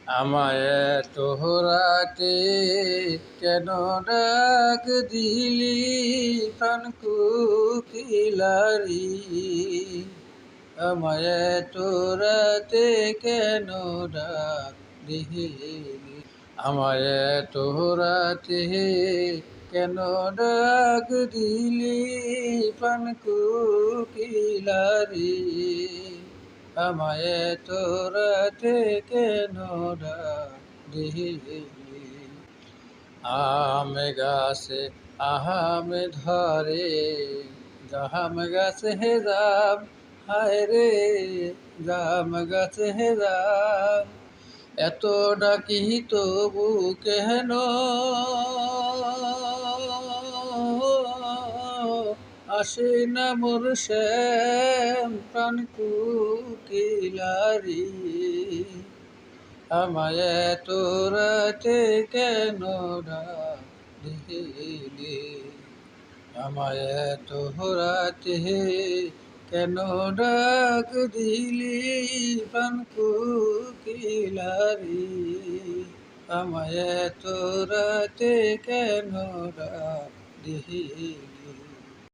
আমায় তোহরাতে কেন ডাক দিলি প্রাণ কোকিলারি। আমায় তোরাতে কেন ডাক দিলি, আমায় তোরাতে কেন ডাক দিলি প্রাণ কোকিলারি। আমায় তোরাতে কেন ডাক দিলি। আম গাছে আহাম ধরে, জাম গাছে হে জাম, হায় রে জাম গাছে হে জাম। এত ডাকি তবু কেন আসে না মোর শ্যাম প্রাণ কোকিলারি। আমায় তোরাতে কেন ডাক দিলি, আমায় তোরাতে কেন ডাক দিলি প্রাণ কোকিলারি। আমায় তোরাতে কেন ডাক দিলি।